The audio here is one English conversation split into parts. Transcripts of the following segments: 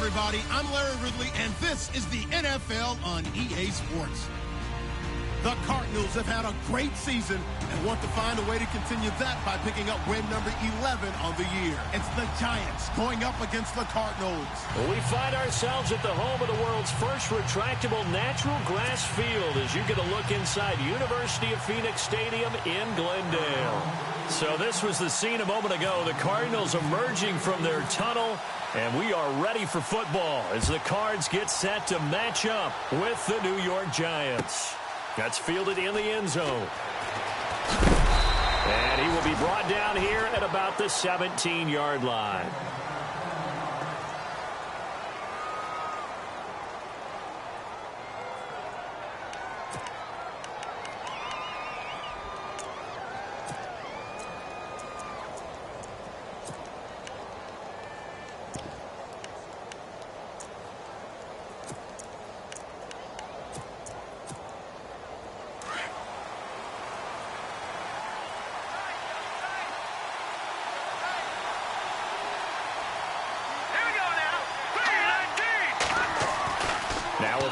everybody. I'm Larry Ridley, and this is the NFL on EA Sports. The Cardinals have had a great season and want to find a way to continue that by picking up win number 11 on the year. It's the Giants going up against the Cardinals. We find ourselves at the home of the world's first retractable natural grass field as you get a look inside University of Phoenix Stadium in Glendale. So this was the scene a moment ago. The Cardinals emerging from their tunnel, and we are ready for football as the Cards get set to match up with the New York Giants. That's fielded in the end zone. And he will be brought down here at about the 17-yard line.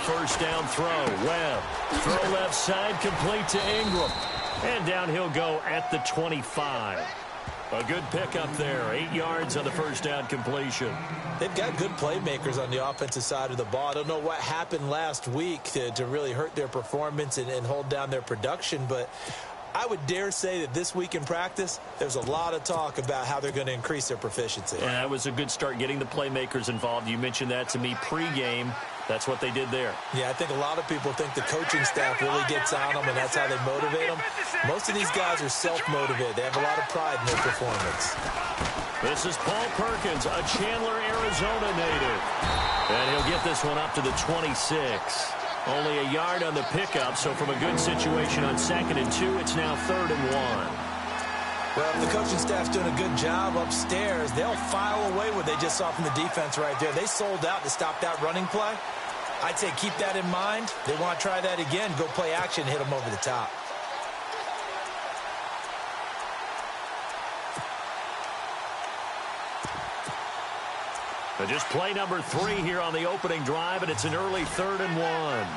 First down throw. Webb. Throw left side, complete to Ingram. And down he'll go at the 25. A good pickup there. 8 yards on the first down completion. They've got good playmakers on the offensive side of the ball. I don't know what happened last week to really hurt their performance and hold down their production, but I would dare say that this week in practice, there's a lot of talk about how they're going to increase their proficiency. Yeah, that was a good start getting the playmakers involved. You mentioned that to me pregame. That's what they did there. Yeah, I think a lot of people think the coaching staff really gets on them, and that's how they motivate them. Most of these guys are self-motivated. They have a lot of pride in their performance. This is Paul Perkins, a Chandler, Arizona native. And he'll get this one up to the 26. Only a yard on the pickup, so from a good situation on 2nd and 2, it's now 3rd and 1. Well, if the coaching staff's doing a good job upstairs, they'll file away what they just saw from the defense right there. They sold out to stop that running play. I'd say keep that in mind. They want to try that again, go play action, hit them over the top. But just play number 3 here on the opening drive, and it's an early 3rd and 1.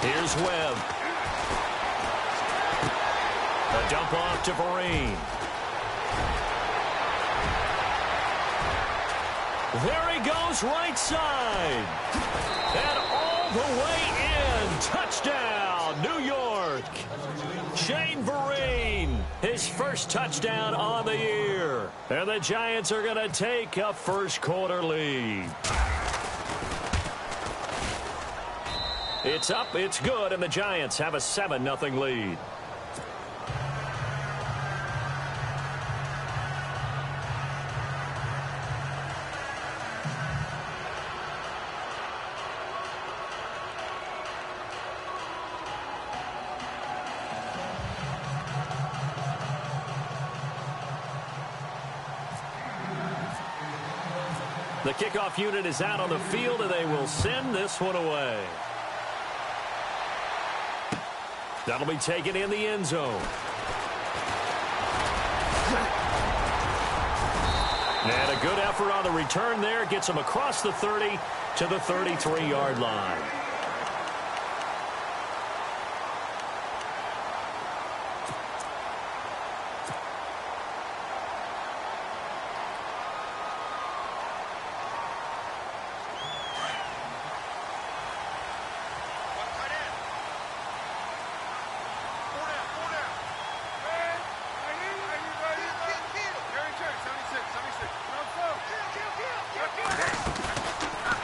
Here's Webb. A dump off to Vereen. There he goes, right side. And all the way in. Touchdown, New York. Shane Vereen, his first touchdown on the year. And the Giants are going to take a first quarter lead. It's up, it's good, and the Giants have a 7-0 lead. The kickoff unit is out on the field, and they will send this one away. That'll be taken in the end zone. And a good effort on the return there. Gets him across the 30 to the 33-yard line.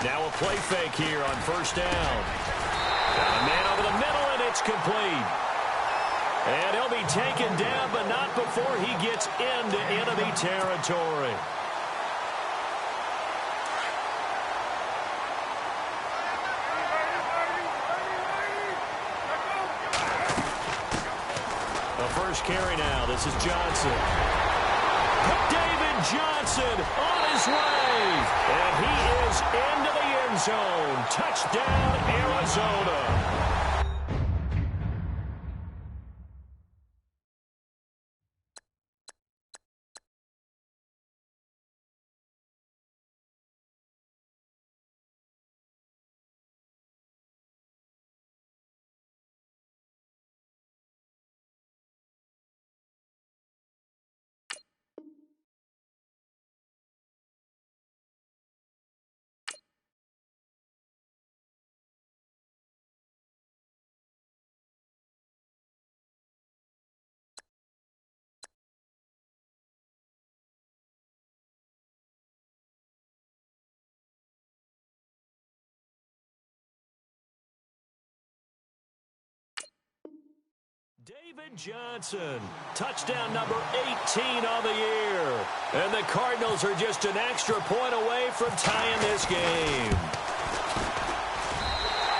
Now a play fake here on first down. Got a man over the middle, and it's complete. And he'll be taken down, but not before he gets into enemy territory. The first carry now. This is Johnson. David Johnson on his way. And he is into the end zone. Touchdown, Arizona. David Johnson, touchdown number 18 on the year. And the Cardinals are just an extra point away from tying this game.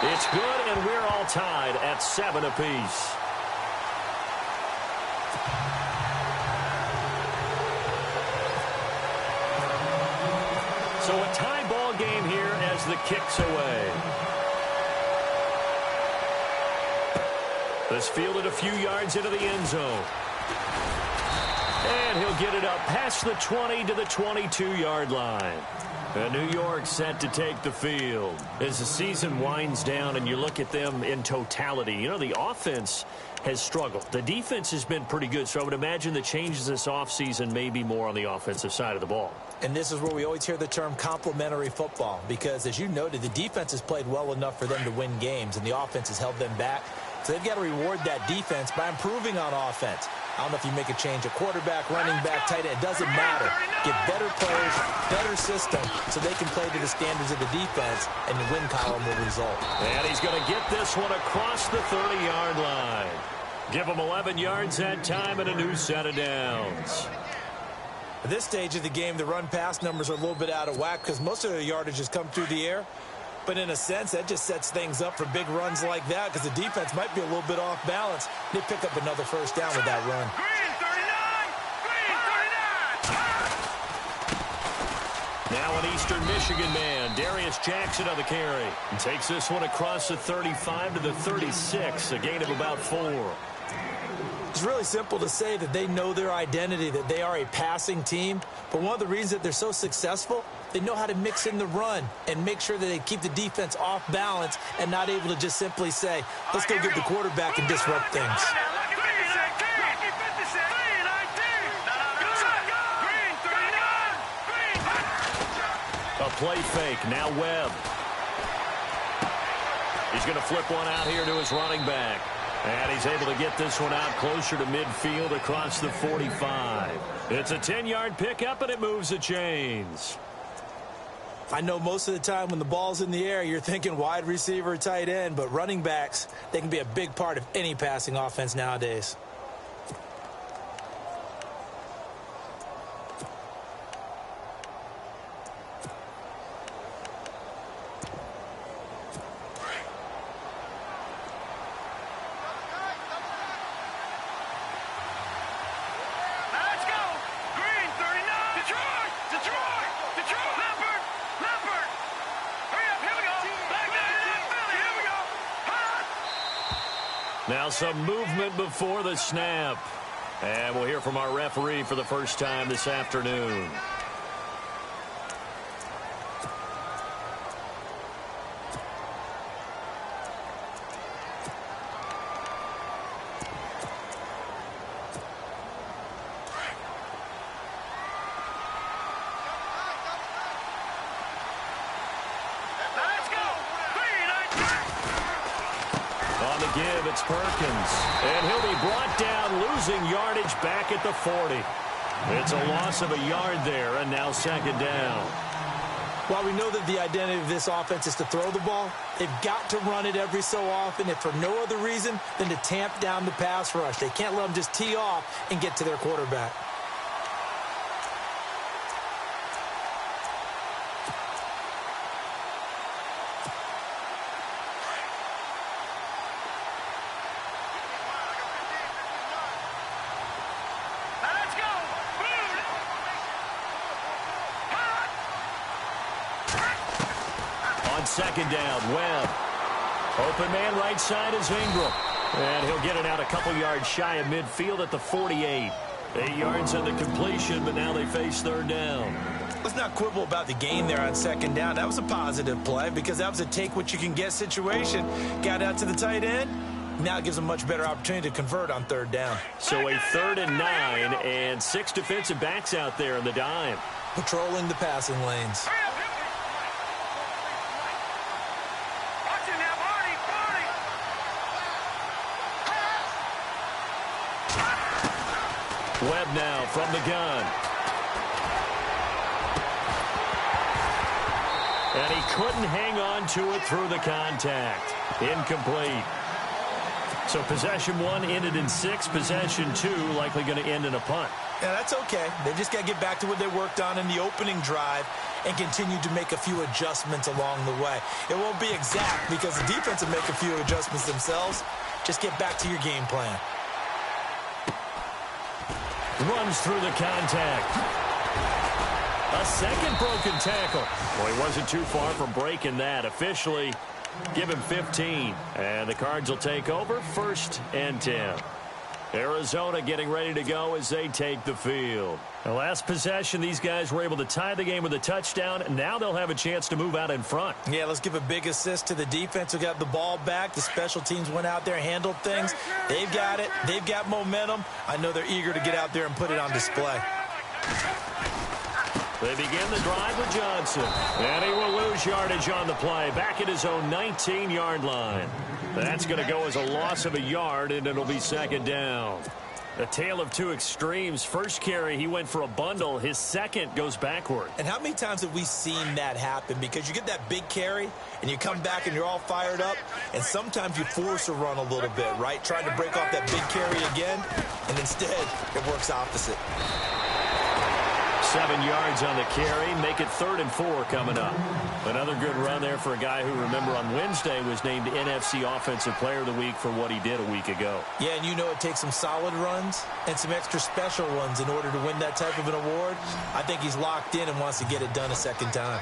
It's good, and we're all tied at 7 apiece. So a tie ball game here as the kick's away. This fielded a few yards into the end zone. And he'll get it up past the 20 to the 22-yard line. And New York set to take the field. As the season winds down and you look at them in totality, you know, the offense has struggled. The defense has been pretty good, so I would imagine the changes this offseason may be more on the offensive side of the ball. And this is where we always hear the term complementary football, because, as you noted, the defense has played well enough for them to win games, and the offense has held them back. So they've got to reward that defense by improving on offense. I don't know if you make a change at quarterback, running back, tight end. It doesn't matter. Get better players, better system, so they can play to the standards of the defense, and the win column will result. And he's going to get this one across the 30-yard line. Give him 11 yards that time and a new set of downs. At this stage of the game, the run-pass numbers are a little bit out of whack because most of the yardage has come through the air. But in a sense, that just sets things up for big runs like that because the defense might be a little bit off balance. They pick up another first down with that run. Now an Eastern Michigan man, Darius Jackson on the carry. And takes this one across the 35 to the 36, a gain of about 4. It's really simple to say that they know their identity, that they are a passing team. But one of the reasons that they're so successful, they know how to mix in the run and make sure that they keep the defense off balance and not able to just simply say, let's go get the quarterback and disrupt things. A play fake, now Webb. He's going to flip one out here to his running back. And he's able to get this one out closer to midfield across the 45. It's a 10-yard pickup, and it moves the chains. I know most of the time when the ball's in the air, you're thinking wide receiver, tight end, but running backs, they can be a big part of any passing offense nowadays. Now some movement before the snap. And we'll hear from our referee for the first time this afternoon. Give, it's Perkins. And he'll be brought down, losing yardage back at the 40. It's a loss of a yard there, and now second down. While we know that the identity of this offense is to throw the ball, they've got to run it every so often, if for no other reason than to tamp down the pass rush. They can't let them just tee off and get to their quarterback. Second down, Webb. Open man right side is Ingram. And he'll get it out a couple yards shy of midfield at the 48. 8 yards on the completion, but now they face third down. Let's not quibble about the gain there on second down. That was a positive play because that was a take-what-you-can-get situation. Got out to the tight end. Now it gives them a much better opportunity to convert on third down. So a 3rd and 9 and 6 defensive backs out there in the dime. Patrolling the passing lanes. Webb now from the gun. And he couldn't hang on to it through the contact. Incomplete. So possession 1 ended in 6. Possession 2 likely going to end in a punt. Yeah, that's okay. They just got to get back to what they worked on in the opening drive and continue to make a few adjustments along the way. It won't be exact because the defense will make a few adjustments themselves. Just get back to your game plan. Runs through the contact. A second broken tackle. Well, he wasn't too far from breaking that. Officially, give him 15. And the Cards will take over 1st and 10. Arizona getting ready to go as they take the field. The last possession, these guys were able to tie the game with a touchdown. Now they'll have a chance to move out in front. Yeah, let's give a big assist to the defense who got the ball back. The special teams went out there, handled things. They've got it. They've got momentum. I know they're eager to get out there and put it on display. They begin the drive with Johnson. And he will lose yardage on the play. Back at his own 19-yard line. That's going to go as a loss of a yard, and it'll be 2nd down. A tale of two extremes. First carry, he went for a bundle. His second goes backward. And how many times have we seen that happen? Because you get that big carry, and you come back and you're all fired up, and sometimes you force a run a little bit, right? Trying to break off that big carry again, and instead it works opposite. 7 yards on the carry. Make it 3rd and 4 coming up. Another good run there for a guy who, remember, on Wednesday was named NFC Offensive Player of the Week for what he did a week ago. Yeah, and you know it takes some solid runs and some extra special ones in order to win that type of an award. I think he's locked in and wants to get it done a second time.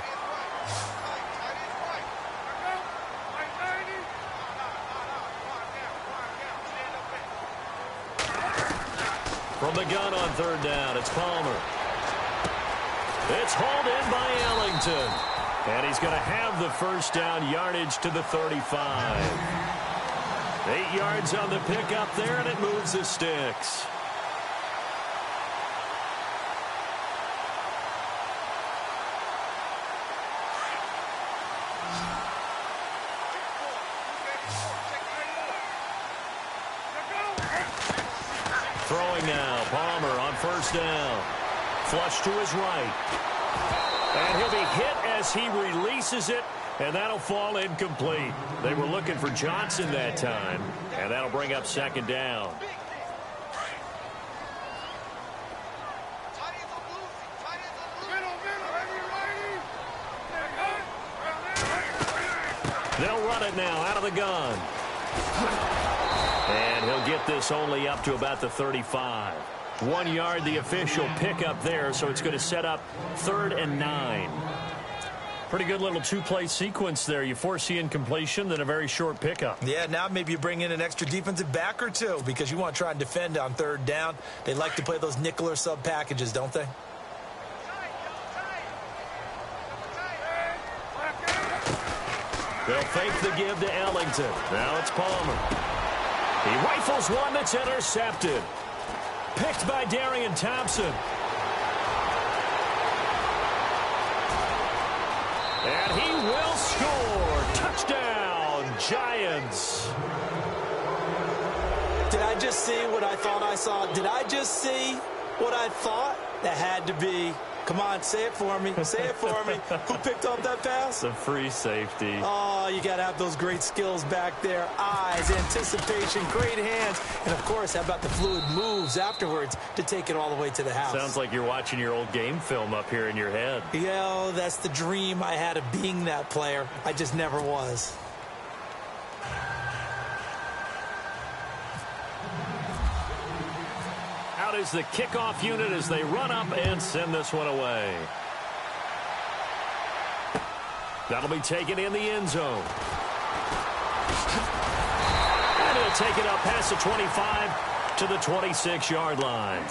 From the gun on 3rd down, it's Palmer. It's hauled in by Ellington. And he's going to have the 1st down, yardage to the 35. 8 yards on the pickup there, and it moves the sticks. Throwing now, Palmer on 1st down. Flush to his right. And he'll be hit as he releases it, and that'll fall incomplete. They were looking for Johnson that time, and that'll bring up 2nd down. They'll run it now out of the gun. And he'll get this only up to about the 35. 1 yard, the official pickup there, so it's going to set up 3rd and 9. Pretty good little two-play sequence there. You force the incompletion, then a very short pickup. Yeah, now maybe you bring in an extra defensive back or two because you want to try and defend on 3rd down. They like to play those nickel or sub packages, don't they? They'll fake the give to Ellington. Now it's Palmer. He rifles one that's intercepted. Picked by Darian Thompson. And he will score. Touchdown, Giants. Did I just see what I thought I saw? Did I just see what I thought? That had to be. Come on, say it for me. Say it for me. Who picked up that pass? The free safety. Oh, you got to have those great skills back there. Eyes, anticipation, great hands. And, of course, how about the fluid moves afterwards to take it all the way to the house? Sounds like you're watching your old game film up here in your head. Yeah, that's the dream I had of being that player. I just never was. Is the kickoff unit as they run up and send this one away. That'll be taken in the end zone. And he'll take it up past the 25 to the 26-yard line.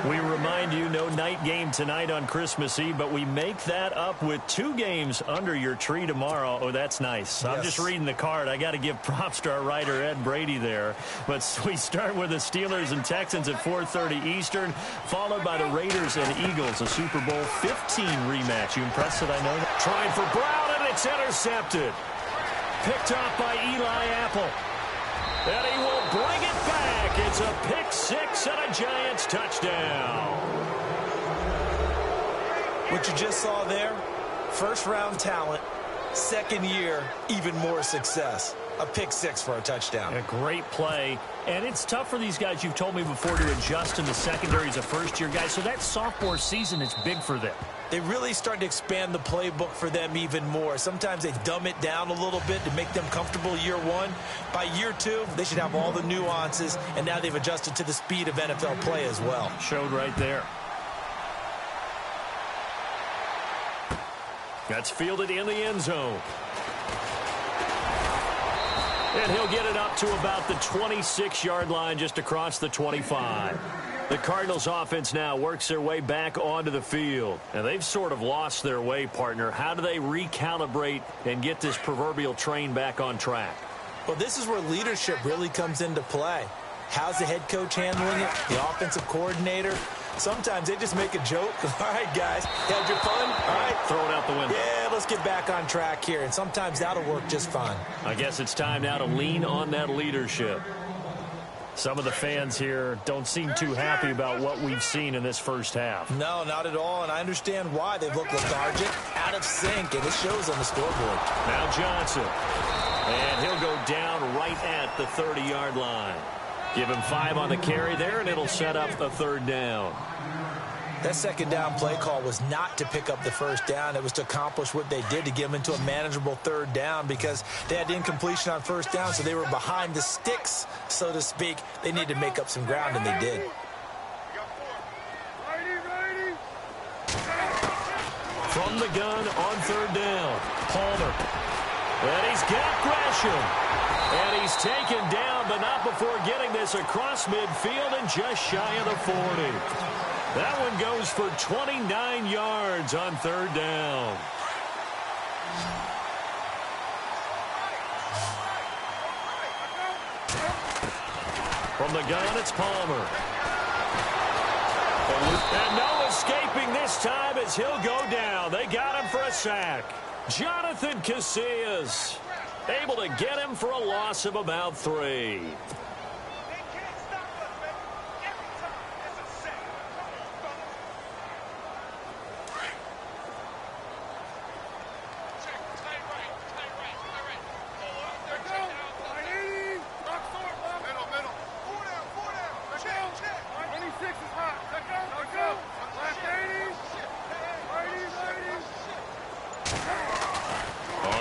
We remind you, no night game tonight on Christmas Eve, but we make that up with 2 games under your tree tomorrow. Oh, that's nice. Yes. I'm just reading the card. I got to give props to our writer, Ed Brady, there. But we start with the Steelers and Texans at 4:30 Eastern, followed by the Raiders and Eagles, a Super Bowl 15 rematch. You impressed that I know that? Trying for Brown, and it's intercepted. Picked off by Eli Apple. And he will bring it back. It's a pick 6 and a Giants touchdown. What you just saw there, first-round talent, second year, even more success. a pick six for a touchdown. A great play. And it's tough for these guys, you've told me before, to adjust in the secondary as a first-year guy. So that sophomore season is big for them. They really start to expand the playbook for them even more. Sometimes they dumb it down a little bit to make them comfortable year one. By year two, they should have all the nuances, and now they've adjusted to the speed of NFL play as well. Showed right there. That's fielded in the end zone. And he'll get it up to about the 26-yard line, just across the 25. The Cardinals offense now works their way back onto the field. And they've sort of lost their way, partner. How do they recalibrate and get this proverbial train back on track? Well, this is where leadership really comes into play. How's the head coach handling it? The offensive coordinator? Sometimes they just make a joke. All right, guys, had your fun? All right. Throw it out the window. Yeah, let's get back on track here. And sometimes that'll work just fine. I guess it's time now to lean on that leadership. Some of the fans here don't seem too happy about what we've seen in this first half. No, not at all, and I understand why. They've looked lethargic, out of sync, and it shows on the scoreboard. Now Johnson. And he'll go down right at the 30-yard line. Give him 5 on the carry there, and it'll set up a third down. That second down play call was not to pick up the first down. It was to accomplish what they did, to get them into a manageable third down, because they had incompletion on first down, so they were behind the sticks, so to speak. They needed to make up some ground, and they did. From the gun on third down, Palmer. And he's got Gresham. And he's taken down, but not before getting this across midfield and just shy of the 40. That one goes for 29 yards on third down. From the gun, it's Palmer. And no escaping this time as he'll go down. They got him for a sack. Jonathan Casillas able to get him for a loss of about 3.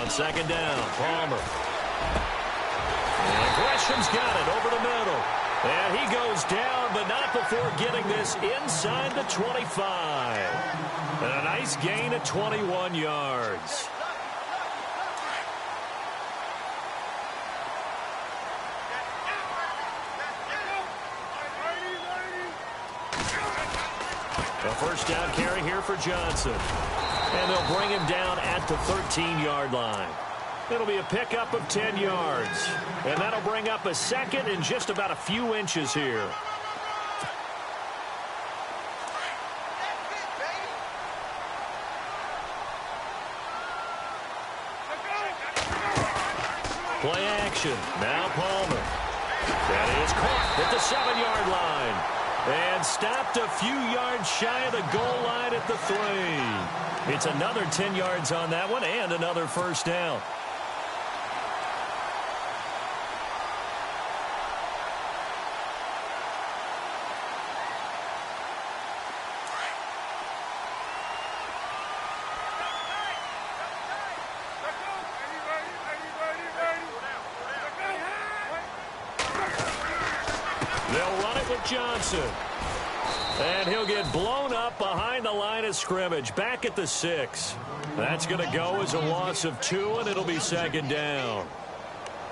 Second down, Palmer. And Gresham's got it over the middle. And he goes down, but not before getting this inside the 25. And a nice gain of 21 yards. A first down carry here for Johnson. And they'll bring him down at the 13-yard line. It'll be a pickup of 10 yards. And that'll bring up a second in just about a few inches here. Play action. Now Palmer. That is caught at the 7-yard line. And stopped a few yards shy of the goal line at the 3. It's another 10 yards on that one and another first down. They'll run it with Johnson. And he'll get blown up behind the line of scrimmage, back at the 6. That's going to go as a loss of 2, and it'll be second down.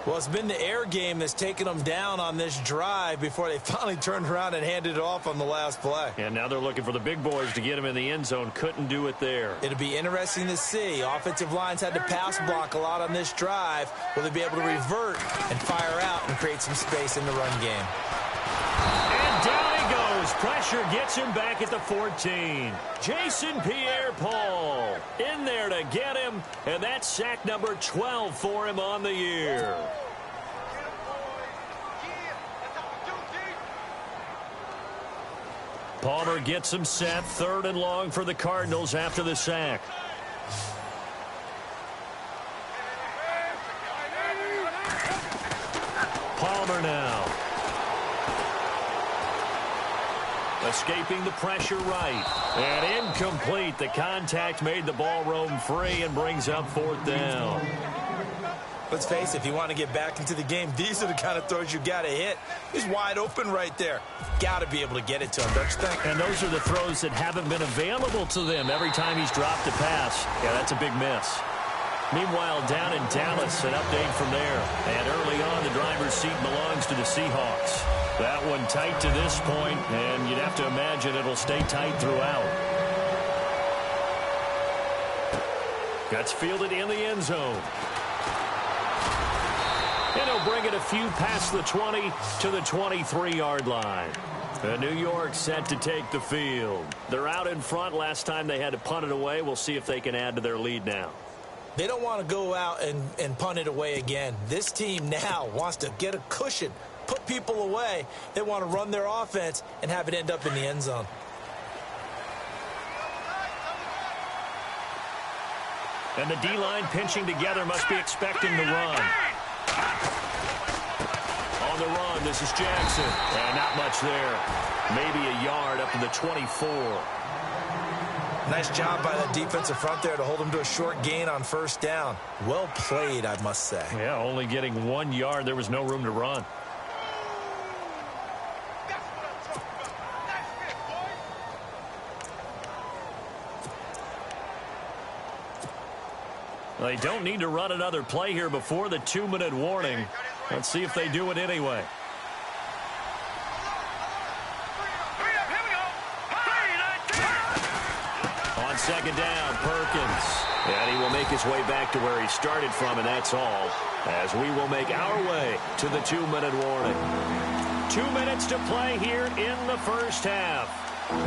Well, it's been the air game that's taken them down on this drive before they finally turned around and handed it off on the last play. And now they're looking for the big boys to get him in the end zone. Couldn't do it there. It'll be interesting to see. Offensive lines had to pass block a lot on this drive. Will they be able to revert and fire out and create some space in the run game? And down he goes. Pressure gets him back at the 14. Jason Pierre-Paul in there to get him, and that's sack number 12 for him on the year. Palmer gets him set, 3rd and long for the Cardinals after the sack. receiver now. Escaping the pressure right. And incomplete. The contact made the ball roam free and brings up 4th down. Let's face it, if you want to get back into the game, these are the kind of throws you got to hit. He's wide open right there. Got to be able to get it to him, don't you think? And those are the throws that haven't been available to them every time he's dropped a pass. Yeah, that's a big miss. Meanwhile, down in Dallas, an update from there. And early on, the driver's seat belongs to the Seahawks. That one tight to this point, and you'd have to imagine it'll stay tight throughout. Gets fielded in the end zone. And he'll bring it a few past the 20 to the 23-yard line. And New York set to take the field. They're out in front. Last time they had to punt it away. We'll see if they can add to their lead now. They don't want to go out and punt it away again. This team now wants to get a cushion, put people away. They want to run their offense and have it end up in the end zone. And the D-line pinching together, must be expecting the run. On the run, this is Jackson. And not much there. Maybe a yard up to the 24. Nice job by that defensive front there to hold him to a short gain on 1st down. Well played, I must say. Yeah, only getting 1 yard. There was no room to run. They don't need to run another play here before the 2-minute warning. Let's see if they do it anyway. On 2nd down, Perkins. And he will make his way back to where he started from, and that's all. As we will make our way to the 2-minute warning. 2 minutes to play here in the first half.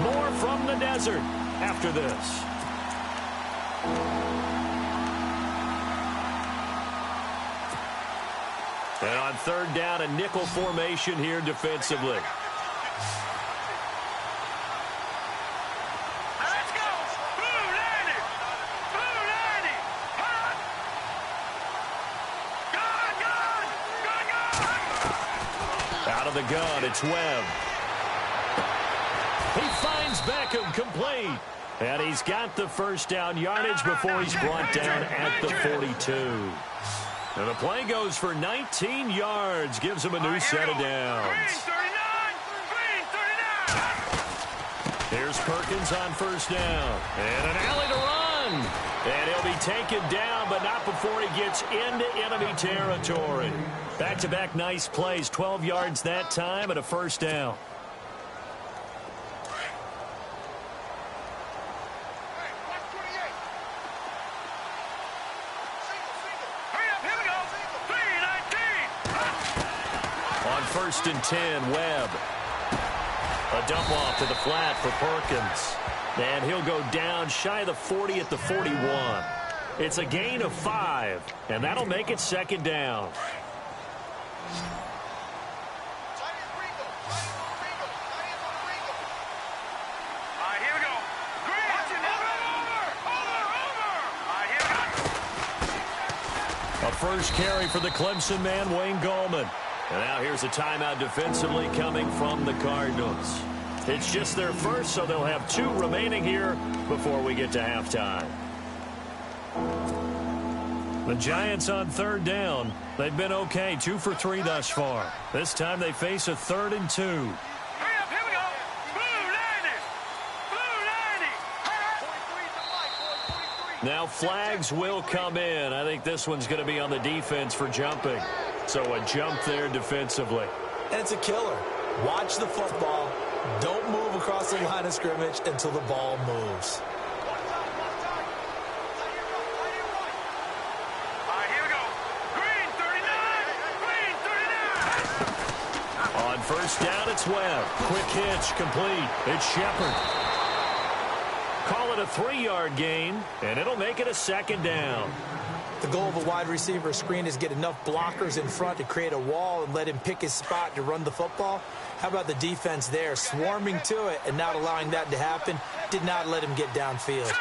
More from the desert after this. And on 3rd down, a nickel formation here defensively. Let's go! Blue 90! Blue 90! Gun! Out of the gun, it's Webb. He finds Beckham complete. And he's got the 1st down yardage before he's brought down at the 42. And the play goes for 19 yards, gives him a new set of downs. Green 39! Here's Perkins on 1st down. And an alley to run. And he'll be taken down, but not before he gets into enemy territory. Back-to-back nice plays, 12 yards that time and a 1st down. On 1st and 10, Webb. A dump off to the flat for Perkins. And he'll go down shy of the 40 at the 41. It's a gain of 5, and that'll make it 2nd down. Here we go. Green! Over! A first carry for the Clemson man, Wayne Gallman. And now here's a timeout defensively coming from the Cardinals. It's just their first, so they'll have 2 remaining here before we get to halftime. The Giants on 3rd down. They've been okay, 2 for 3 thus far. This time they face a 3rd and 2. Here we go. Blue 90! Blue 90! Now flags will come in. I think this one's going to be on the defense for jumping. So a jump there defensively. And it's a killer. Watch the football. Don't move across the line of scrimmage until the ball moves. Here we go. Green 39! Green 39! On 1st down, it's Webb. Quick hitch, complete. It's Shepard. Call it a 3-yard gain, and it'll make it a 2nd down. The goal of a wide receiver screen is get enough blockers in front to create a wall and let him pick his spot to run the football. How about the defense there, swarming to it and not allowing that to happen? Did not let him get downfield.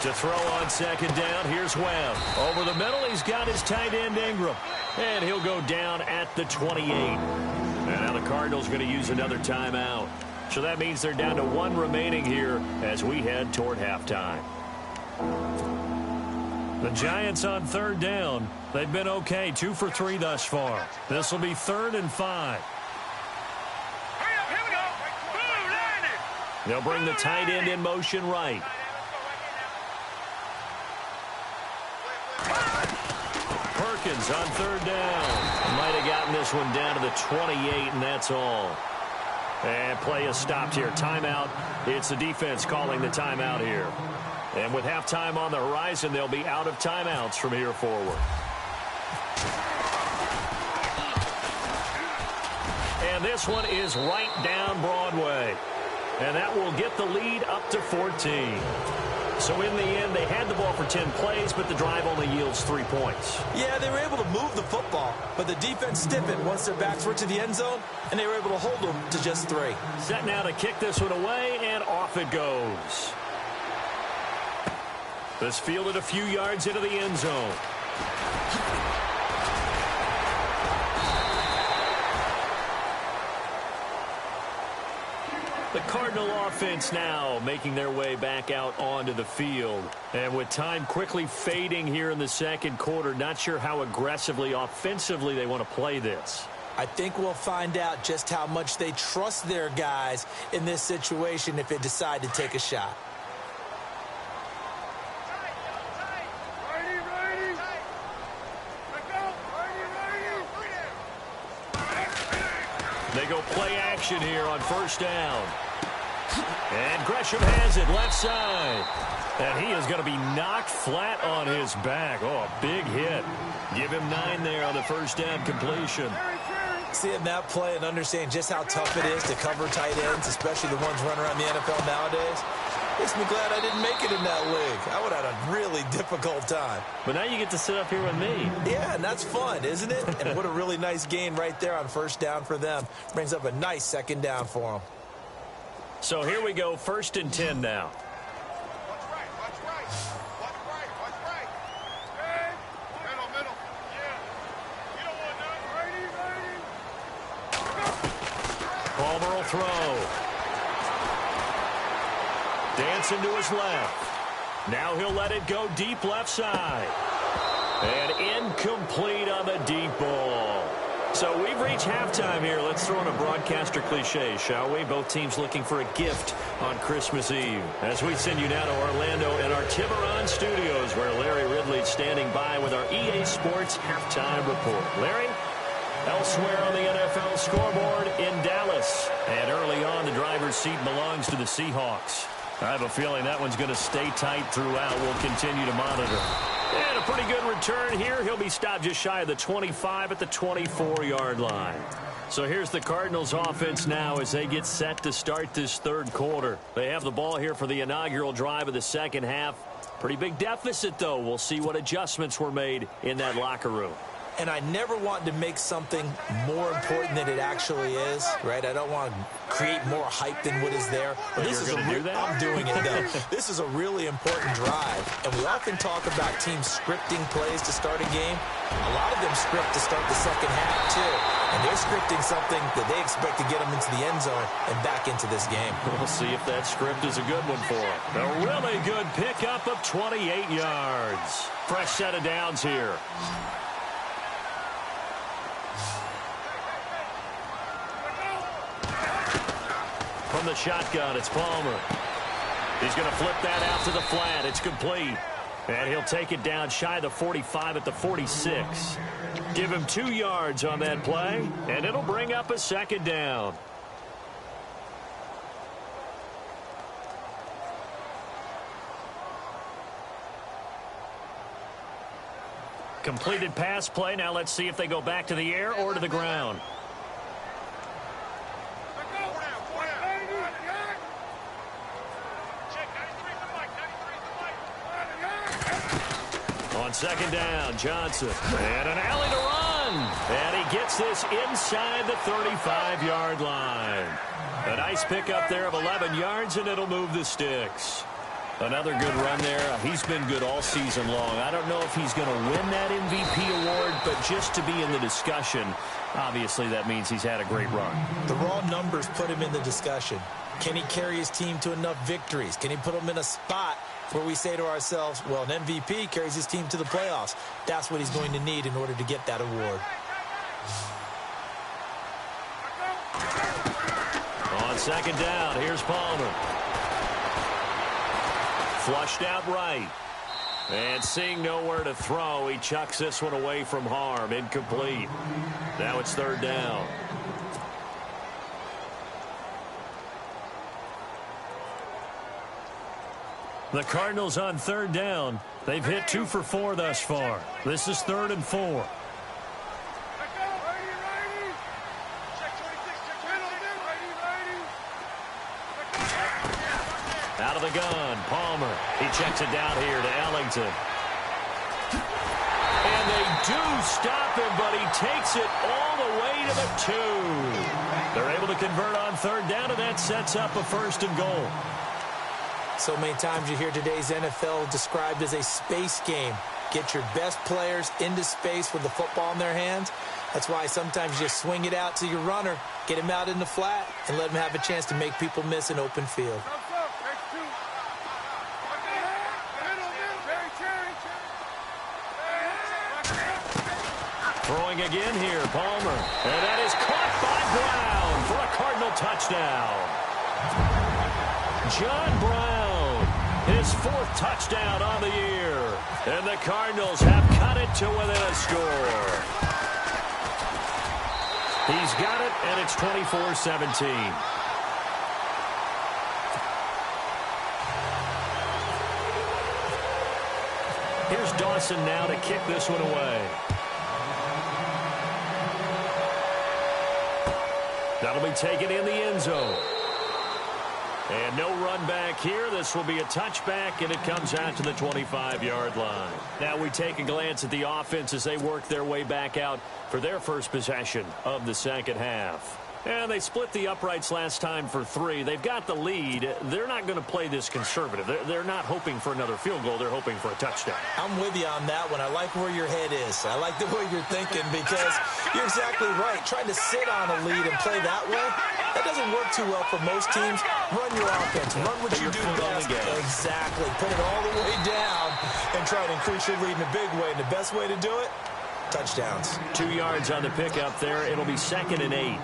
To throw on second down, here's Webb. Over the middle, he's got his tight end Ingram. And he'll go down at the 28. And now the Cardinals going to use another timeout. So that means they're down to one remaining here as we head toward halftime. The Giants on third down. They've been okay, 2 for 3 thus far. This will be 3rd and 5. They'll bring the tight end in motion right. Perkins on third down. Might have gotten this one down to the 28, and that's all. And play is stopped here. Timeout. It's the defense calling the timeout here. And with halftime on the horizon, they'll be out of timeouts from here forward. And this one is right down Broadway. And that will get the lead up to 14. So in the end, they had the ball for 10 plays, but the drive only yields 3 points. Yeah, they were able to move the football, but the defense stiffened once their backs were to the end zone, and they were able to hold them to just 3. Set now to kick this one away, and off it goes. This fielded a few yards into the end zone. The Cardinal offense now making their way back out onto the field. And with time quickly fading here in the second quarter, not sure how aggressively, offensively they want to play this. I think we'll find out just how much they trust their guys in this situation if they decide to take a shot. They go play action here on first down. And Gresham has it left side. And he is going to be knocked flat on his back. Oh, a big hit. Give him 9 there on the first down completion. Seeing that play and understanding just how tough it is to cover tight ends, especially the ones running around the NFL nowadays, makes me glad I didn't make it in that league. I would have had a really difficult time. But now you get to sit up here with me. Yeah, and that's fun, isn't it? And what a really nice gain right there on first down for them. Brings up a nice second down for them. So here we go, 1st and 10 now. Palmer will throw. Dancing to his left. Now he'll let it go deep left side. And incomplete on the deep ball. So we've reached halftime here. Let's throw in a broadcaster cliche, shall we? Both teams looking for a gift on Christmas Eve. As we send you now to Orlando and our Tiburon studios, where Larry Ridley's standing by with our EA Sports halftime report. Larry? Elsewhere on the NFL scoreboard in Dallas. And early on, the driver's seat belongs to the Seahawks. I have a feeling that one's going to stay tight throughout. We'll continue to monitor. And a pretty good return here. He'll be stopped just shy of the 25 at the 24-yard line. So here's the Cardinals offense now as they get set to start this third quarter. They have the ball here for the inaugural drive of the second half. Pretty big deficit, though. We'll see what adjustments were made in that locker room. And I never want to make something more important than it actually is, right? I don't want to create more hype than what is there. But this is I'm doing it, though. This is a really important drive. And we often talk about teams scripting plays to start a game. A lot of them script to start the second half, too. And they're scripting something that they expect to get them into the end zone and back into this game. We'll see if that script is a good one for them. A really good pickup of 28 yards. Fresh set of downs here. From the shotgun, it's Palmer. He's going to flip that out to the flat. It's complete. And he'll take it down shy of the 45 at the 46. Give him 2 yards on that play, and it'll bring up a second down. Completed pass play. Now let's see if they go back to the air or to the ground. On second down, Johnson. And an alley to run. And he gets this inside the 35-yard line. A nice pickup there of 11 yards, and it'll move the sticks. Another good run there. He's been good all season long. I don't know if he's going to win that MVP award, but just to be in the discussion, obviously that means he's had a great run. The raw numbers put him in the discussion. Can he carry his team to enough victories? Can he put them in a spot where we say to ourselves, well, an MVP carries his team to the playoffs. That's what he's going to need in order to get that award. On second down, here's Palmer. Flushed out right. And seeing nowhere to throw, he chucks this one away from harm. Incomplete. Now it's third down. The Cardinals on third down. They've hit 2 for 4 thus far. This is 3rd and 4. Out of the gun, Palmer. He checks it down here to Ellington. And they do stop him, but he takes it all the way to the 2. They're able to convert on third down, and that sets up a 1st and goal. So many times you hear today's NFL described as a space game. Get your best players into space with the football in their hands. That's why sometimes you just swing it out to your runner, get him out in the flat, and let him have a chance to make people miss an open field. Throwing again here, Palmer. And that is caught by Brown for a Cardinal touchdown. John Brown, his 4th touchdown on the year. And the Cardinals have cut it to within a score. He's got it, and it's 24-17. Here's Dawson now to kick this one away. That'll be taken in the end zone. And no run back here. This will be a touchback, and it comes out to the 25-yard line. Now we take a glance at the offense as they work their way back out for their first possession of the second half. And they split the uprights last time for 3. They've got the lead. They're not going to play this conservative. They're not hoping for another field goal. They're hoping for a touchdown. I'm with you on that one. I like where your head is. I like the way you're thinking because you're exactly right. Trying to sit on a lead and play that way, that doesn't work too well for most teams. Run your offense. Run what you do best. Exactly. Put it all the way down and try to increase your lead in a big way. And the best way to do it, touchdowns. 2 yards on the pickup there. It'll be 2nd and 8.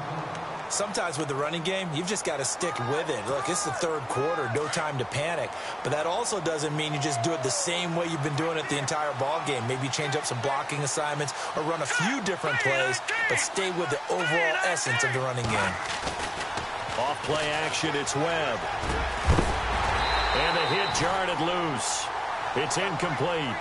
Sometimes with the running game, you've just got to stick with it. Look, it's the 3rd quarter, no time to panic. But that also doesn't mean you just do it the same way you've been doing it the entire ball game. Maybe change up some blocking assignments or run a few different plays, but stay with the overall essence of the running game. Off play action, it's Webb. And the hit jarred it loose. It's incomplete.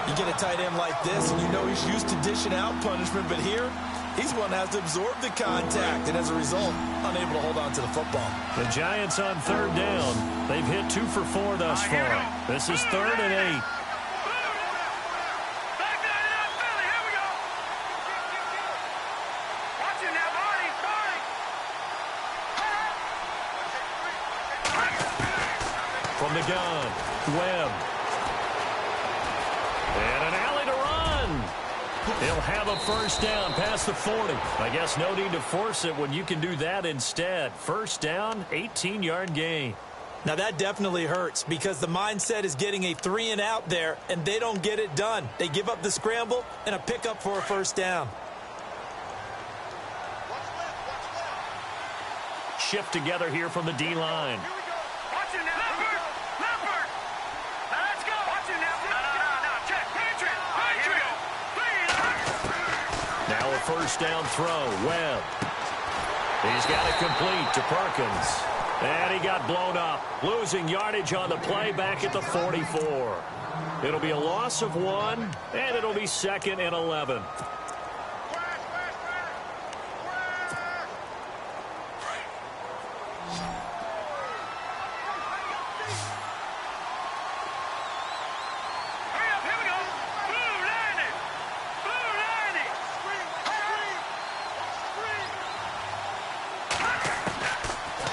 You get a tight end like this, and you know he's used to dishing out punishment, but here, he's one that has to absorb the contact, and as a result, unable to hold on to the football. The Giants on third down. They've hit 2 for 4 thus far. This is 3rd and 8. From the gun, Webb. And an alley to run. He'll have a first down past the 40. I guess no need to force it when you can do that instead. First down, 18-yard gain. Now that definitely hurts because the mindset is getting a 3 and out there, and they don't get it done. They give up the scramble and a pickup for a first down. Shift together here from the D-line. Now a first down throw. Webb. He's got it complete to Perkins. And he got blown up. Losing yardage on the play back at the 44. It'll be a loss of 1, and it'll be 2nd and 11.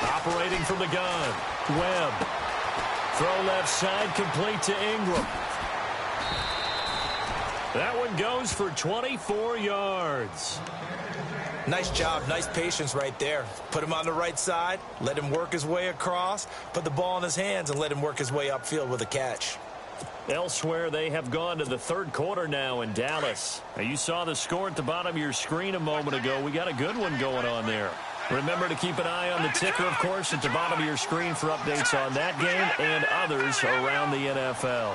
Operating from the gun, Webb Throw left side, complete to Ingram. That one goes for 24 yards. Nice job, nice patience right there. Put him on the right side, let him work his way across, put the ball in his hands, and let him work his way upfield with a catch. Elsewhere, they have gone to the third quarter now in Dallas. Now, you saw the score at the bottom of your screen a moment ago. We got a good one going on there. Remember to keep an eye on the ticker, of course, at the bottom of your screen for updates on that game and others around the NFL.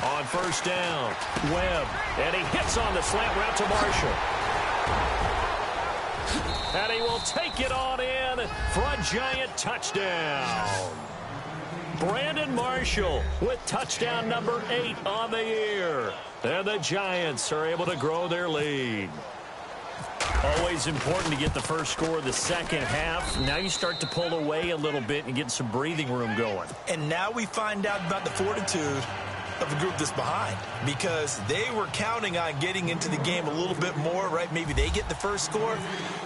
On first down, Webb, and he hits on the slant route to Marshall. And he will take it on in for a giant touchdown. Brandon Marshall with touchdown number 8 on the year. And the Giants are able to grow their lead. Always important to get the first score of the second half. Now you start to pull away a little bit and get some breathing room going. And now we find out about the fortitude of the group that's behind, because they were counting on getting into the game a little bit more, right? Maybe they get the first score.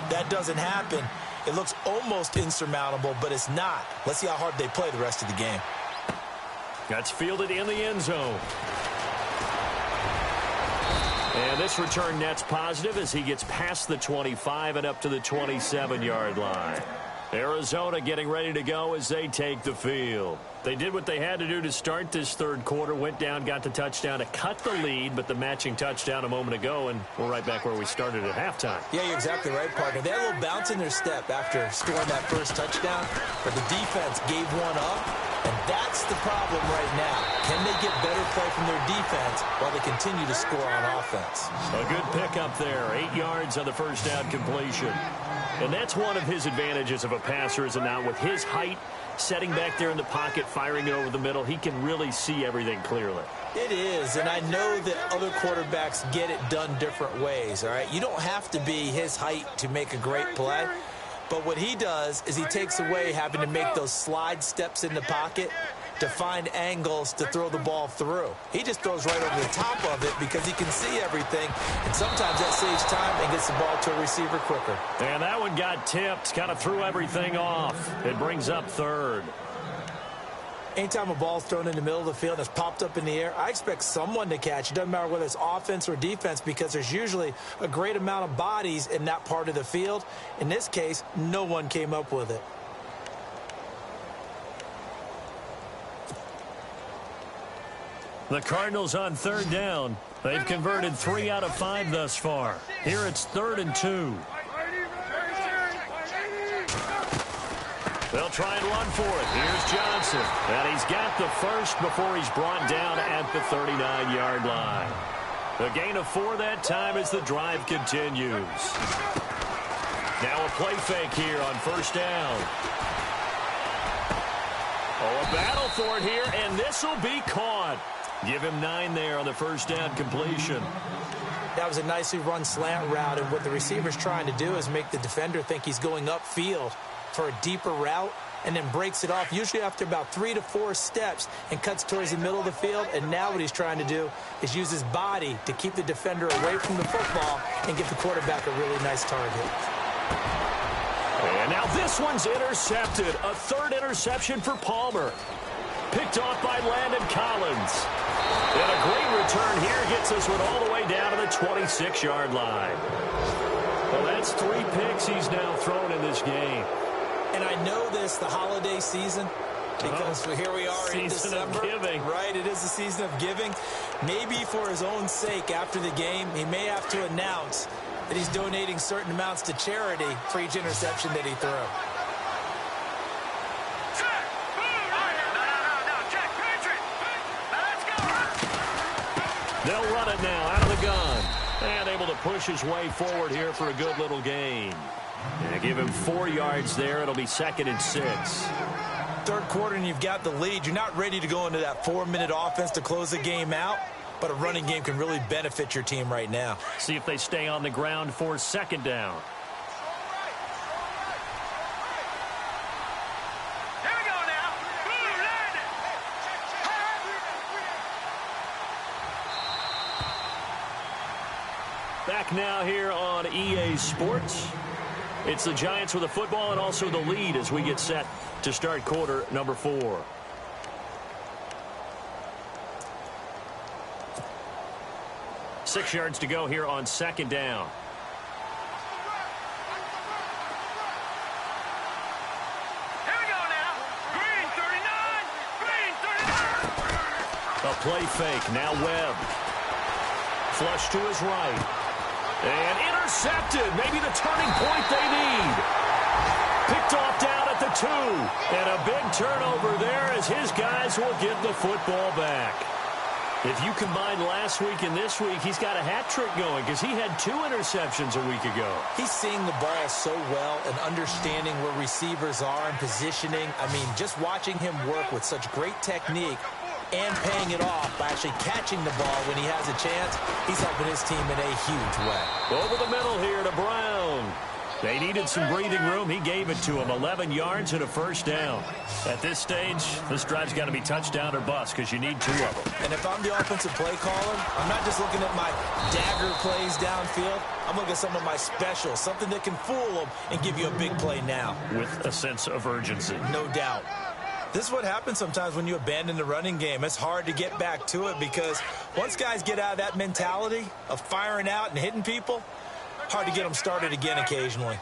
That doesn't happen. It looks almost insurmountable, but it's not. Let's see how hard they play the rest of the game. That's fielded in the end zone. And this return net's positive as he gets past the 25 and up to the 27-yard line. Arizona getting ready to go as they take the field. They did what they had to do to start this third quarter, went down, got the touchdown to cut the lead, but the matching touchdown a moment ago, and we're right back where we started at halftime. Yeah, you're exactly right, partner. They had a little bounce in their step after scoring that first touchdown, but the defense gave one up, and that's the problem right now. Can they get better play from their defense while they continue to score on offense? A good pickup there, 8 yards on the first down completion. And that's one of his advantages of a passer, is it not? With his height, setting back there in the pocket, firing it over the middle, he can really see everything clearly. It is, and I know that other quarterbacks get it done different ways, all right? You don't have to be his height to make a great play, but what he does is he takes away having to make those slide steps in the pocket to find angles to throw the ball through. He just throws right over the top of it because he can see everything, and sometimes that saves time and gets the ball to a receiver quicker. And that one got tipped, kind of threw everything off. It brings up third. Anytime a ball's thrown in the middle of the field and it's popped up in the air, I expect someone to catch. It doesn't matter whether it's offense or defense, because there's usually a great amount of bodies in that part of the field. In this case, no one came up with it. The Cardinals on third down. They've converted 3 out of 5 thus far. Here it's 3rd and 2. They'll try and run for it. Here's Johnson. And he's got the first before he's brought down at the 39-yard line. A gain of 4 that time as the drive continues. Now a play fake here on first down. Oh, a battle for it here, and this will be caught. Give him 9 there on the first down completion. That was a nicely run slant route, and what the receiver's trying to do is make the defender think he's going upfield for a deeper route, and then breaks it off, usually after about 3 to 4 steps, and cuts towards the middle of the field. And now what he's trying to do is use his body to keep the defender away from the football and give the quarterback a really nice target. And now this one's intercepted. A 3rd interception for Palmer. Picked off by Landon Collins. And a great return here gets this one all the way down to the 26-yard line. Well, that's 3 picks he's now thrown in this game. And I know this, the holiday season, because here we are in December. Season of giving. Right, it is the season of giving. Maybe for his own sake after the game, he may have to announce that he's donating certain amounts to charity for each interception that he threw. They'll run it now out of the gun. And able to push his way forward here for a good little gain. And give him 4 yards there. It'll be 2nd and 6. Third quarter and you've got the lead. You're not ready to go into that 4-minute offense to close the game out, but a running game can really benefit your team right now. See if they stay on the ground for 2nd down. Back now here on EA Sports. It's the Giants with the football and also the lead as we get set to start quarter number 4. Six yards to go here on second down. Here we go now. Green 39. Green 39. A play fake. Now Webb. Flush to his right. And intercepted. Maybe the turning point they need. Picked off down at the 2. And a big turnover there as his guys will get the football back. If you combine last week and this week, he's got a hat trick going because he had 2 interceptions a week ago. He's seeing the ball so well and understanding where receivers are and positioning. I mean, just watching him work with such great technique and paying it off by actually catching the ball when he has a chance, he's helping his team in a huge way. Over the middle here to Brown. They needed some breathing room. He gave it to him. 11 yards and a first down. At this stage, this drive's got to be touchdown or bust because you need 2 of them. And if I'm the offensive play caller, I'm not just looking at my dagger plays downfield. I'm looking at some of my specials, something that can fool them and give you a big play now. With a sense of urgency. No doubt. This is what happens sometimes when you abandon the running game. It's hard to get back to it because once guys get out of that mentality of firing out and hitting people, hard to get them started again occasionally.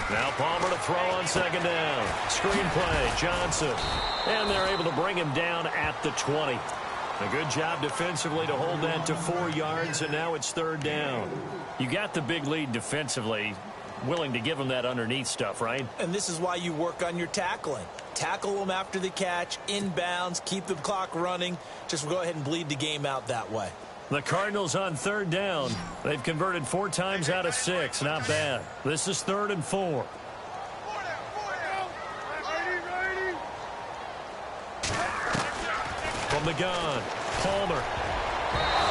Now Palmer to throw on second down. Screen play, Johnson. And they're able to bring him down at the 20. A good job defensively to hold that to 4 yards, and now it's third down. You got the big lead defensively. Willing to give them that underneath stuff, right? And this is why you work on your tackling. Tackle them after the catch, inbounds, keep the clock running. Just go ahead and bleed the game out that way. The Cardinals on third down. They've converted 4 times out of 6. Not bad. This is 3rd and 4. From the gun, Palmer.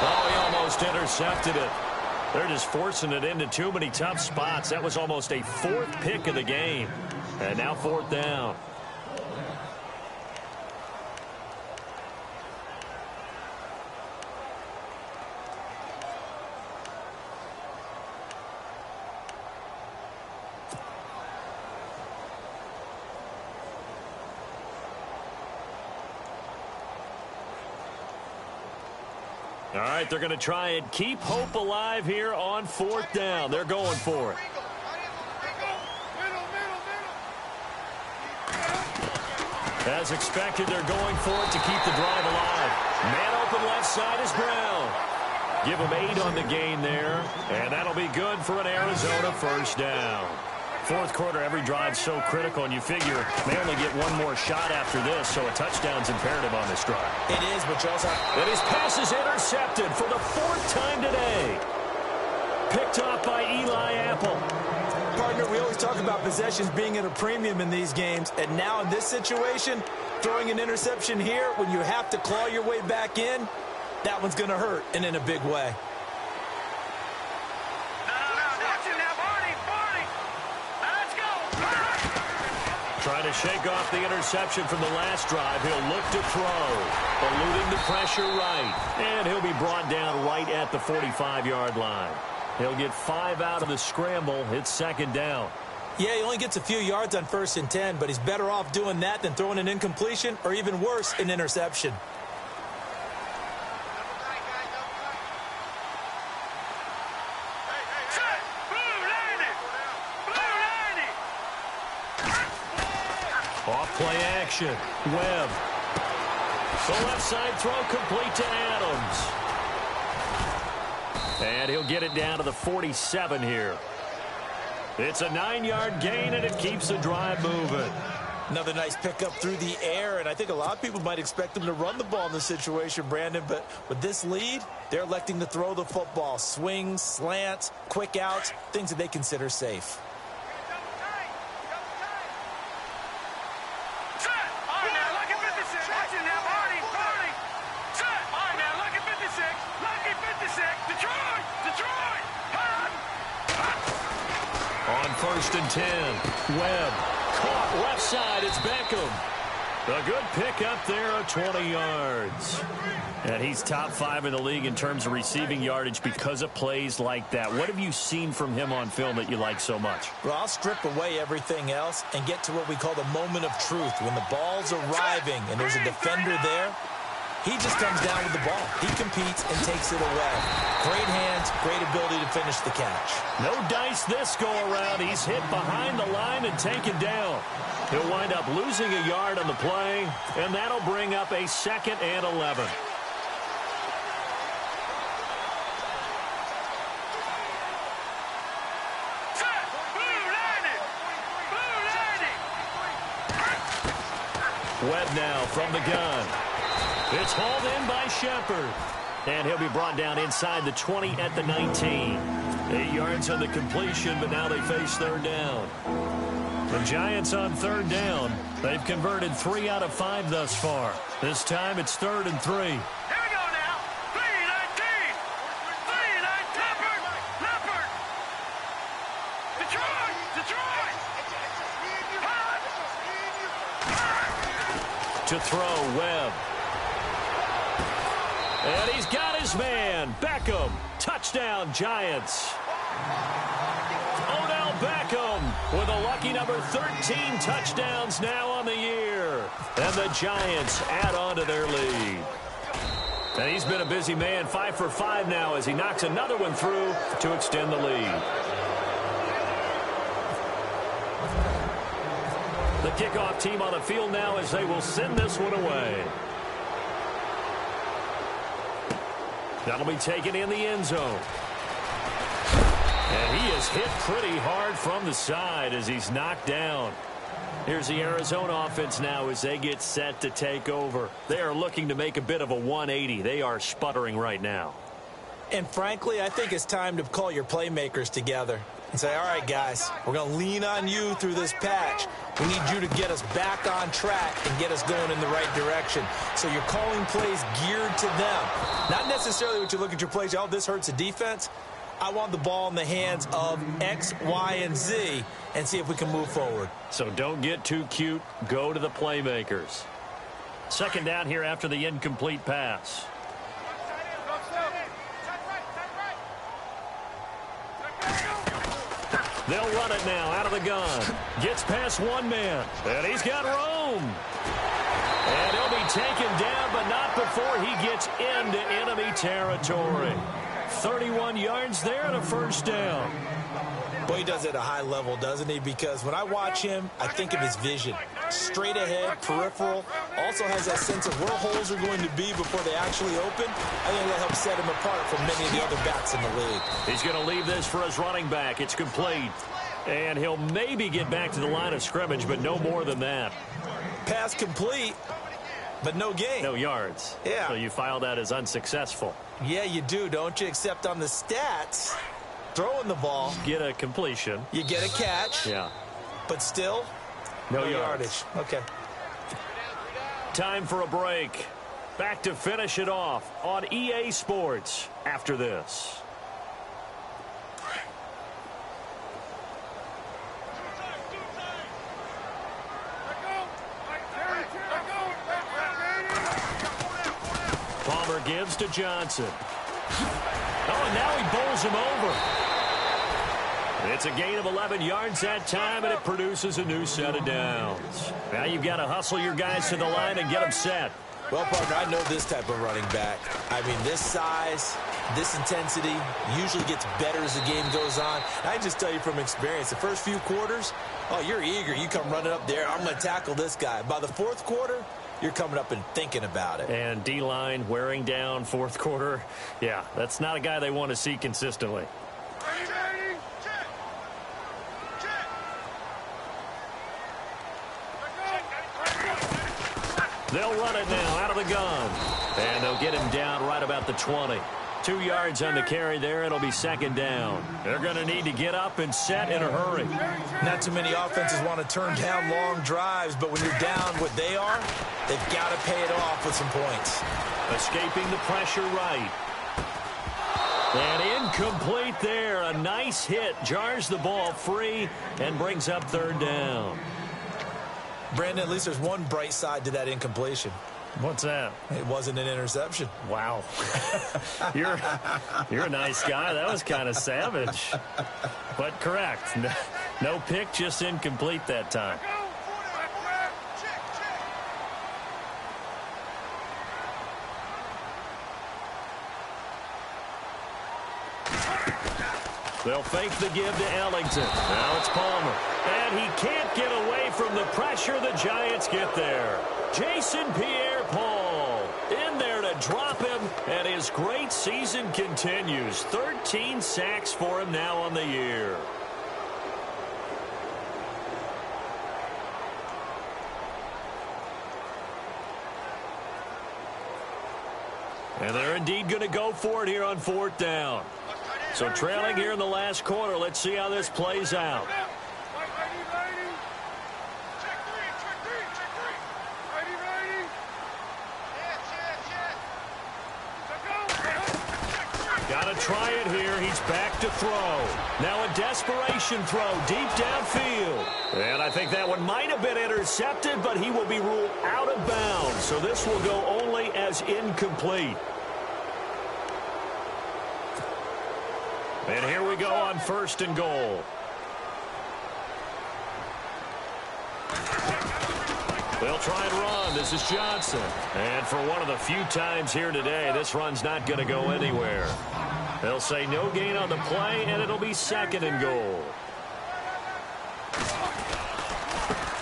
Oh, he almost intercepted it. They're just forcing it into too many tough spots. That was almost a 4th pick of the game. And now 4th down. All right, they're going to try and keep hope alive here on 4th down. They're going for it. As expected, they're going for it to keep the drive alive. Man open left side is Brown. Give him 8 on the gain there, and that'll be good for an Arizona first down. 4th quarter, every drive's so critical, and you figure they only get 1 more shot after this, so a touchdown's imperative on this drive. It is, but you also... And his pass is intercepted for the 4th time today. Picked off by Eli Apple. Partner, we always talk about possessions being at a premium in these games, and now in this situation, throwing an interception here when you have to claw your way back in, that one's going to hurt, and in a big way. Trying to shake off the interception from the last drive. He'll look to throw. Eluding the pressure right. And he'll be brought down right at the 45-yard line. He'll get 5 out of the scramble. It's second down. Yeah, he only gets a few yards on 1st and 10, but he's better off doing that than throwing an incompletion or even worse, an interception. Play action. Webb. The left side throw complete to Adams. And he'll get it down to the 47 here. It's a 9-yard gain, and it keeps the drive moving. Another nice pickup through the air, and I think a lot of people might expect them to run the ball in this situation, Brandon, but with this lead, they're electing to throw the football. Swings, slants, quick outs, things that they consider safe. On 1st and 10, Webb caught left side. It's Beckham. A good pick up there of 20 yards. And he's top 5 in the league in terms of receiving yardage because of plays like that. What have you seen from him on film that you like so much? Well, I'll strip away everything else and get to what we call the moment of truth. When the ball's arriving and there's a defender there, he just comes down with the ball. He competes and takes it away. Great hands, great ability to finish the catch. No dice this go-around. He's hit behind the line and taken down. He'll wind up losing a yard on the play, and that'll bring up a 2nd and 11. Webb now from the gun. It's hauled in by Shepard. And he'll be brought down inside the 20 at the 19. 8 yards on the completion, but now they face 3rd down. The Giants on 3rd down. They've converted 3 out of 5 thus far. This time it's 3rd and 3. Here we go now. 3-19. 3-9. Leopard. Detroit. To throw, Webb. And he's got his man. Beckham. Touchdown, Giants. Odell Beckham with a lucky number 13 touchdowns now on the year. And the Giants add on to their lead. And he's been a busy man, 5 for 5 now as he knocks another one through to extend the lead. The kickoff team on the field now as they will send this one away. That'll be taken in the end zone. And he is hit pretty hard from the side as he's knocked down. Here's the Arizona offense now as they get set to take over. They are looking to make a bit of a 180. They are sputtering right now. And frankly, I think it's time to call your playmakers together and say, all right, guys, we're going to lean on you through this patch. We need you to get us back on track and get us going in the right direction. So you're calling plays geared to them. Not necessarily what you look at your plays, oh, this hurts the defense. I want the ball in the hands of X, Y, and Z and see if we can move forward. So don't get too cute. Go to the playmakers. 2nd down here after the incomplete pass. They'll run it now out of the gun. Gets past one man. And he's got room. And he'll be taken down, but not before he gets into enemy territory. 31 yards there and a 1st down. Boy, he does it at a high level, doesn't he? Because when I watch him, I think of his vision. Straight ahead, peripheral. Also has that sense of where holes are going to be before they actually open. I think that helps set him apart from many of the other backs in the league. He's going to leave this for his running back. It's complete. And he'll maybe get back to the line of scrimmage, but no more than that. Pass complete, but no gain. No yards. Yeah. So you file that as unsuccessful. Yeah, you do, don't you? Except on the stats, throwing the ball. Get a completion. You get a catch. Yeah. But still, no yardage. Okay. Time for a break. Back to finish it off on EA Sports after this. Palmer gives to Johnson. Oh, and now he bowls him over. It's a gain of 11 yards that time, and it produces a new set of downs. Now you've got to hustle your guys to the line and get them set. Well, partner, I know this type of running back. I mean, this size, this intensity usually gets better as the game goes on. I just tell you from experience, the first few quarters, oh, you're eager. You come running up there. I'm going to tackle this guy. By the 4th quarter, you're coming up and thinking about it. And D-line wearing down 4th quarter. Yeah, that's not a guy they want to see consistently. They'll run it now out of the gun. And they'll get him down right about the 20. 2 yards on the carry there. It'll be 2nd down. They're going to need to get up and set in a hurry. Not too many offenses want to turn down long drives, but when you're down what they are, they've got to pay it off with some points. Escaping the pressure right. And incomplete there. A nice hit. Jars the ball free and brings up 3rd down. Brandon, at least there's one bright side to that incompletion. What's that? It wasn't an interception. Wow. You're a nice guy. That was kind of savage. But correct. No pick, just incomplete that time. They'll fake the give to Ellington. Now it's Palmer. And he can't get away from the pressure. The Giants get there. Jason Pierre-Paul in there to drop him. And his great season continues. 13 sacks for him now on the year. And they're indeed going to go for it here on 4th down. So trailing here in the last quarter. Let's see how this plays out. Got to try it here. He's back to throw. Now a desperation throw deep downfield. And I think that one might have been intercepted, but he will be ruled out of bounds. So this will go only as incomplete. And here we go on 1st and goal. They'll try and run. This is Johnson. And for one of the few times here today, this run's not going to go anywhere. They'll say no gain on the play, and it'll be 2nd and goal.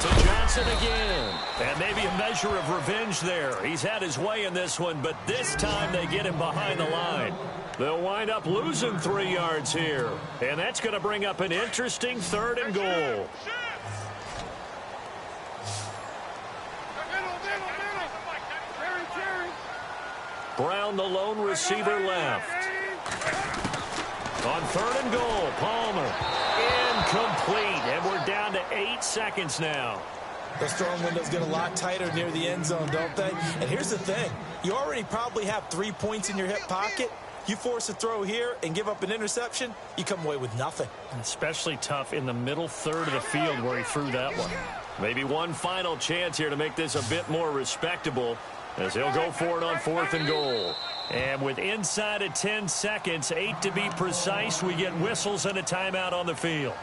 To Johnson again. And maybe a measure of revenge there. He's had his way in this one, but this time they get him behind the line. They'll wind up losing 3 yards here. And that's going to bring up an interesting 3rd and goal. Brown, the lone receiver, left. On 3rd and goal, Palmer. Incomplete. And we're down to 8 seconds now. Those throwing windows get a lot tighter near the end zone, don't they? And here's the thing. You already probably have 3 points in your hip pocket. You force a throw here and give up an interception, you come away with nothing. Especially tough in the middle third of the field where he threw that one. Maybe one final chance here to make this a bit more respectable as he'll go for it on 4th and goal. And with inside of 10 seconds, 8 to be precise, we get whistles and a timeout on the field.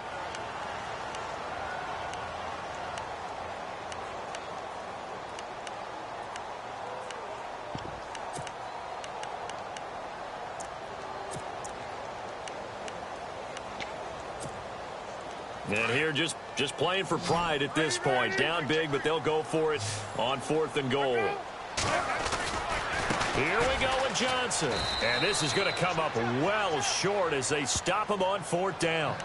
And here just playing for pride at this point. Down big, but they'll go for it on 4th and goal. Here we go with Johnson. And this is going to come up well short as they stop him on 4th down.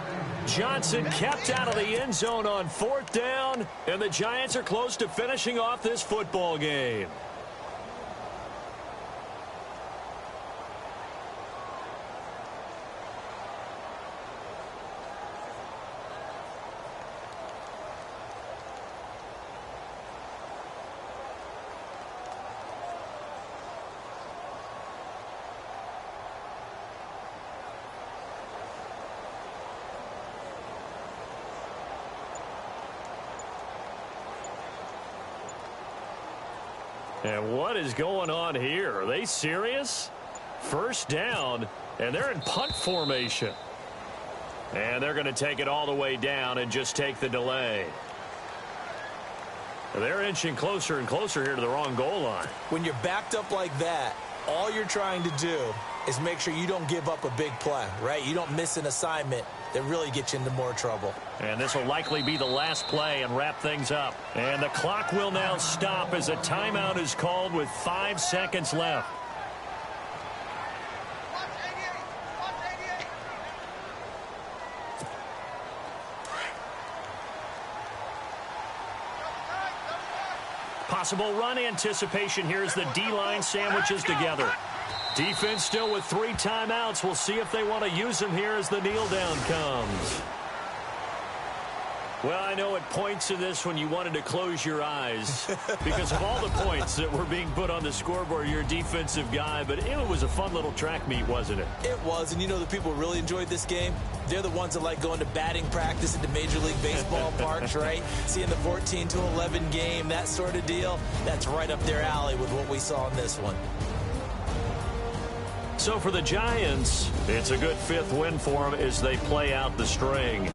Johnson kept out of the end zone on 4th down, and the Giants are close to finishing off this football game. And what is going on here? Are they serious? 1st down, and they're in punt formation. And they're going to take it all the way down and just take the delay. They're inching closer and closer here to the wrong goal line. When you're backed up like that, all you're trying to do is make sure you don't give up a big play, right? You don't miss an assignment that really gets you into more trouble. And this will likely be the last play and wrap things up. And the clock will now stop as a timeout is called with 5 seconds left. Possible run anticipation here as the D-line sandwiches together. Defense still with 3 timeouts. We'll see if they want to use them here as the kneel down comes. Well, I know at points in this when you wanted to close your eyes because of all the points that were being put on the scoreboard. You're a defensive guy, but it was a fun little track meet, wasn't it? It was, and you know the people who really enjoyed this game? They're the ones that like going to batting practice at the Major League Baseball parks, right? Seeing the 14-11 game, that sort of deal. That's right up their alley with what we saw in this one. So for the Giants, it's a good fifth win for them as they play out the string.